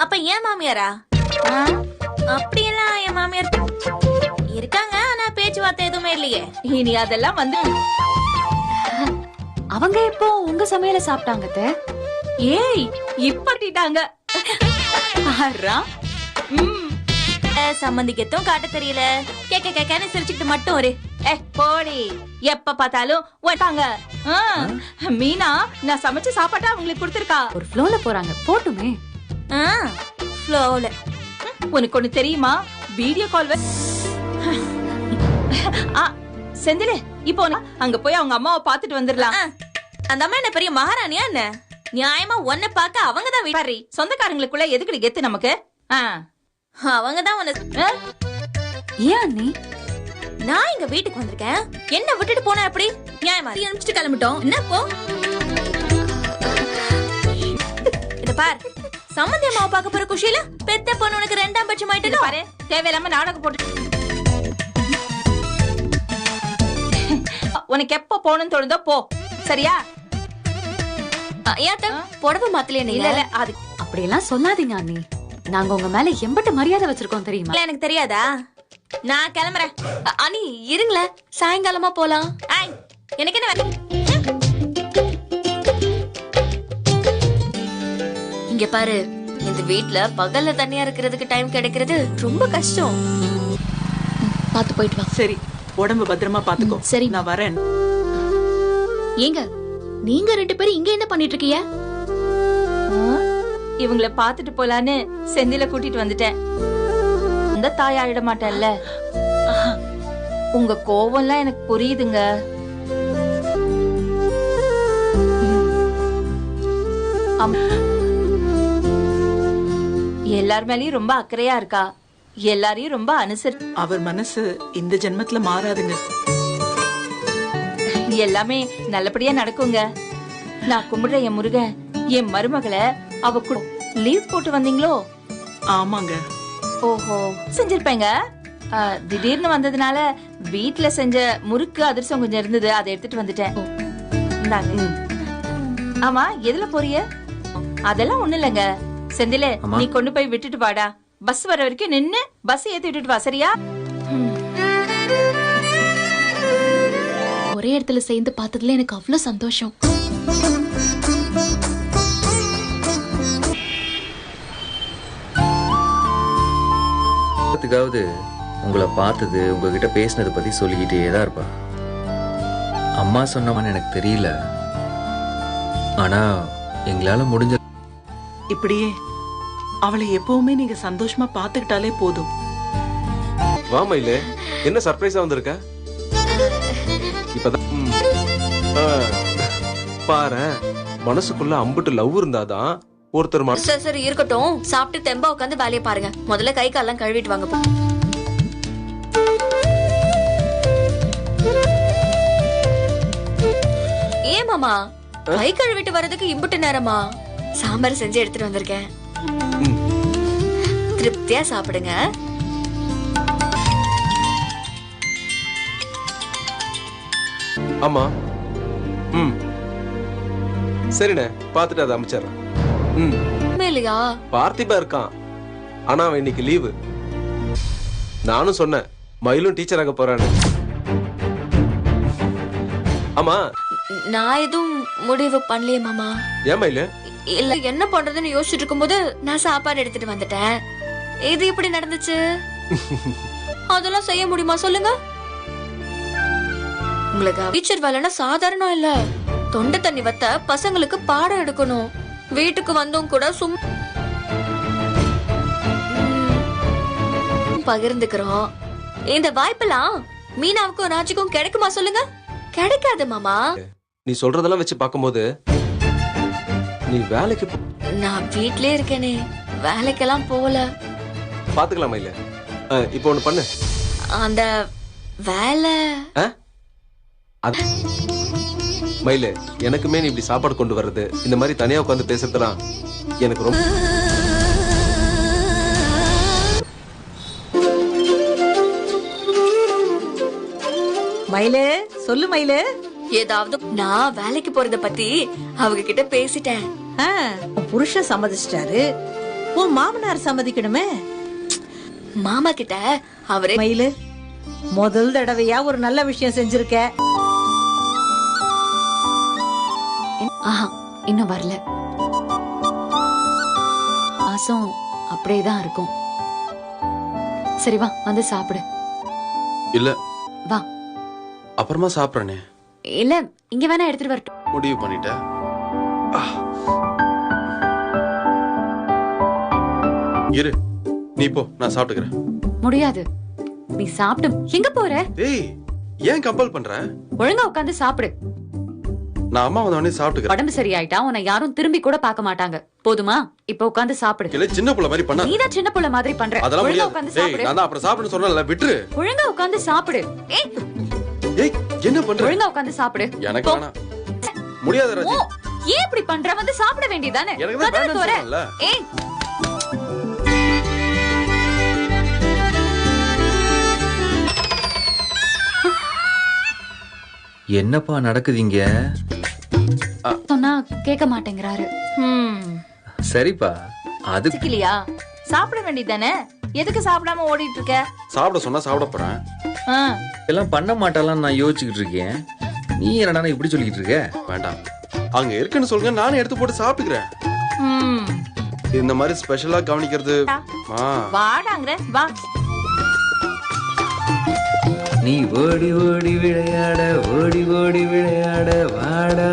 அப்ப ஏன் மாமியாரா? அப்படியெல்லாம் என் மாமியார் இருக்காங்க, ஆனா பேச்சுவார்த்தை எதுவுமே இல்லையே. இனி அதெல்லாம் வந்து அவங்க இப்போ உங்க சமையல சாப்பிட்டாங்க அத்தை. ஏய் இப்படிட்டாங்க. சம்பந்திக்கத்தும் காட்ட தெரியல, கேக்க கேக்கன்னு சிரிச்சுக்கிட்டு மட்டும் ஒரு போடி. எப்ப பார்த்தாலும் ஓட்டாங்க. மீனா நான் சமைச்ச சாப்பாட்டா அவங்களுக்கு கொடுத்திருக்கா. ஒரு ஃப்ளோல போறாங்க, போட்டுமே. ஃப்ளோல. உனக்கு ஒண்ணு தெரியுமா? வீடியோ கால் செந்திலே, இப்போ அங்க போய் அவங்க அம்மாவை பாத்துட்டு வந்துடலாம். அந்த அம்மா என்ன பெரிய மகாராணியா என்ன? நியாயமா ஒன்ன பாக்க அவங்கதான் வீட்டாரி. சொந்தக்காரங்களுக்குள்ள எதுக்கு கெத்து நமக்கு? அவங்கதான் உன்ன. ஏன் அண்ணி? நான் இங்க வீட்டுக்கு வந்திருக்கேன், என்ன விட்டுட்டு போனா எப்படி? நியாயமா அனுப்பிச்சிட்டு கிளம்பிட்டோம். என்ன போ இத பார், சம்மந்தி அம்மாவை பாக்க போற குஷியில பெத்த பொண்ணு உனக்கு ரெண்டாம் பட்சம் ஆயிட்டு பாரு. தேவையில்லாம நாடகம் போட்டு உனக்கு எப்ப போகணும்னு தோணுதோ போ, சரியா? ஏத்த புடவை மாத்தலையே? இல்ல இல்ல, அது அப்படியெல்லாம் சொல்லாதீங்க அண்ணி. நாங்க உங்க மேல எம்பட்டு மரியாதை வச்சிருக்கோம் தெரியுமா? எனக்கு தெரியாதா? நான் கிளம்புறேன். அண்ணி இருங்களேன், சாயங்காலமா போலாம். எனக்கு என்ன வேலை? இங்க பாரு, இந்த வீட்ல பகல்ல தனியா இருக்கிறதுக்கு டைம் கிடைக்கிறது ரொம்ப கஷ்டம். பாத்து போயிட்டு வா. சரி, உடம்பு பத்திரமா பாத்துக்கோ. சரி, நான் வரேன். ஏங்க நீங்க ரெண்டு பேரும் இங்க என்ன பண்ணிட்டு இருக்கீங்க? இவங்களை பாத்துட்டு போலான்னு செந்தில கூட்டிட்டு வந்துட்டேன். அந்த தாய் ஆயிட மாட்டேன்ல. உங்க கோவம்லாம் எனக்கு புரியுதுங்க. எல்லார் மேலயும் ரொம்ப அக்கறையா இருக்கா, எல்லாரையும் ரொம்ப அவர் மனசு இந்த ஜென்மத்துல மாறாதுங்க. எல்லாமே நல்லபடியா நடக்குங்க. நான் கும்பிடுற என் முருகன் என் மருமகளை அவ லீவ் போட்டு வந்தீங்களோ? ஆமாங்க. ஓஹோ, செஞ்சிருப்பேங்க. திடீர்னு வந்ததுனால வீட்டுல செஞ்ச முறுக்கு அதிர்ஷ்டம் கொஞ்சம் இருந்தது, அதை எடுத்துட்டு வந்துட்டேன். ஆமா, எதுல போறிய? அதெல்லாம் ஒண்ணு இல்லங்க. செந்திலே, நீ கொண்டு போய் விட்டுட்டு வாடா. பஸ் வர வரைக்கும் நின்னு பஸ் ஏத்தி விட்டுட்டு வா, சரியா? ஒரே இடத்துல சேர்ந்து பார்த்ததுல எனக்கு அவ்வளவு சந்தோஷம். உங்களை பார்த்தது, உங்ககிட்ட பேசினதை பத்தி சொல்லிக்கிட்டே தான் இருப்பா. அம்மா சொன்னவன்னு எனக்கு தெரியல, ஆனா எங்களால முடிஞ்ச இப்படியே அவளை எப்பவுமே நீங்க சந்தோஷமா பாத்துக்கிட்டாலே போதும். வா மயிலே, என்ன சர்ப்ரைஸா வந்திருக்க? இப்பதான் பாரு, மனசுக்குள்ள அம்புட்டு லவ் இருந்தாதான் ஒருத்தர். சரி சரி இருக்கட்டும், சாப்பிட்டு தெம்பா உட்காந்து வேலையை பாருங்க. முதல்ல கை கால்லாம் கழுவிட்டு வாங்க. ஏன் மாமா கை கழுவிட்டு வர்றதுக்கு இம்புட்டு நேரமா? சாம்பார் செஞ்சு எடுத்துட்டு வந்திருக்கேன், திருப்தியா சாப்பிடுங்க. ஆமா, சரிண்ணே, பாத்துட்டு அதை அமைச்சிடறேன். இல்லையா? பார்த்திபா இருக்கான், ஆனா அவன் இன்னைக்கு லீவு. நானும் சொன்னேன் மயிலும் டீச்சர் ஆக போறான்னு. ஆமா, நான் எதுவும் முடிவு பண்ணலையே மாமா. ஏன் மயிலு? இல்ல, என்ன பண்றதுன்னு யோசிச்சுட்டு இருக்கும்போது நான் சாப்பாடு எடுத்துட்டு வந்துட்டேன். இது இப்படி நடந்துச்சு. அதெல்லாம் செய்ய முடியுமா சொல்லுங்க? உங்களுக்கு டீச்சர் வேலைன்னா சாதாரணம் இல்ல. தொண்டை தண்ணி வத்த பசங்களுக்கு பாடம் எடுக்கணும். வீட்டுக்கு வந்தோம் கூட பகிர்ந்துக்கிறோம். இந்த வாய்ப்பெல்லாம் மீனாவுக்கும் ராஜுக்கும் கிடைக்குமா சொல்லுங்க? கிடைக்காது மாமா. நீ சொல்றதெல்லாம் வச்சு பாக்கும்போது நீ வேலைக்கு நான் வீட்லயே இருக்கேனே, வேலைக்கெல்லாம் போகல. பாத்துக்கலாம் மயில. இப்போ ஒண்ணு பண்ணு. அந்த வேலை மயில, எனக்குமே நீ இப்படி சாப்பாடு கொண்டு வர்றது, இந்த மாதிரி தனியா உட்காந்து பேசுறதுலாம் எனக்கு ரொம்ப. மயிலு சொல்லு மயிலு. ஏதாவது நான் வேலைக்கு போறத பத்தி அவங்க கிட்ட பேசிட்டேன். புருஷன் சம்மதிச்சிட்டாரு, உன் மாமனார் சம்மதிக்கணுமே. மாமா கிட்ட அவரே மயிலு, முதல் தடவையா ஒரு நல்ல விஷயம் செஞ்சிருக்க. ஆஹா இன்னும் வரல. மாசம் அப்படியேதான் இருக்கும். சரி வா வந்து சாப்பிடு. இல்ல வா. அப்புறமா சாப்பிட்றேனே. இல்ல இங்க வேணா எடுத்துட்டு வரட்டும். முடிவு பண்ணிட்ட. இரு, நீ போ, நான் சாப்பிட்டுக்கிறேன். முடியாது, நீ சாப்பிடு. எங்க போற? ஏய், ஏன் கம்பல் பண்ற? ஒழுங்கா உட்காந்து சாப்பிடு. நான் அம்மா வந்தவனே சாப்பிட்டுக்கிறேன். உடம்பு சரியாயிட்டா உன்னை யாரும் திரும்பி கூட பார்க்க மாட்டாங்க. போதுமா? இப்ப உட்காந்து சாப்பிடு. இல்ல சின்ன புள்ள மாதிரி பண்ணாத. நீதான் சின்ன புள்ள மாதிரி பண்ற. அதெல்லாம் ஒழுங்கா முடியாது. உட்காந்து ஏய், சாப்பிடு. நான் தான் அப்புறம் சாப்பிடுன்னு சொன்னேன்ல, விட்டுரு. ஒழுங்கா உட்காந்து சாப்பிடு. ஏய், ஏய், என்ன பண்ற? ஒழுங்கா உட்காந்து சாப்பிடு. எனக்கு வேணாம். முடியாது ராஜி. ஓ, ஏன் இப்படி பண்ற? வந்து சாப்பிட வேண்டியதானே. எனக்கு தான் வேணும்னு சொன்னேன்ல. ஏய், என்னப்பா நடக்குது இங்க? சொன்னா கேட்க மாட்டேங்கிறாரு. சரிப்பா, அது சிக்கலையா? சாப்பிட வேண்டியதானே. எதுக்கு சாப்பிடாம ஓடிட்டு இருக்க? சாப்பிட சொன்னா சாப்பிட போறேன். ஆ, எல்லாம் பண்ண மாட்டாளான்னு நான் யோசிச்சுக்கிட்டு இருக்கேன். நீ என்னடா இப்படி சொல்லிக்கிட்டு இருக்க? வேண்டாம், அங்க இருக்குன்னு சொல்லுங்க, நானே எடுத்து போட்டு சாப்பிட்டுக்கிறேன். ம். இந்த மாதிரி ஸ்பெஷலா கவனிக்கிறது. வாடாங்கற வா. நீ ஓடி ஓடி விளையாட, ஓடி ஓடி விளையாட வாடா.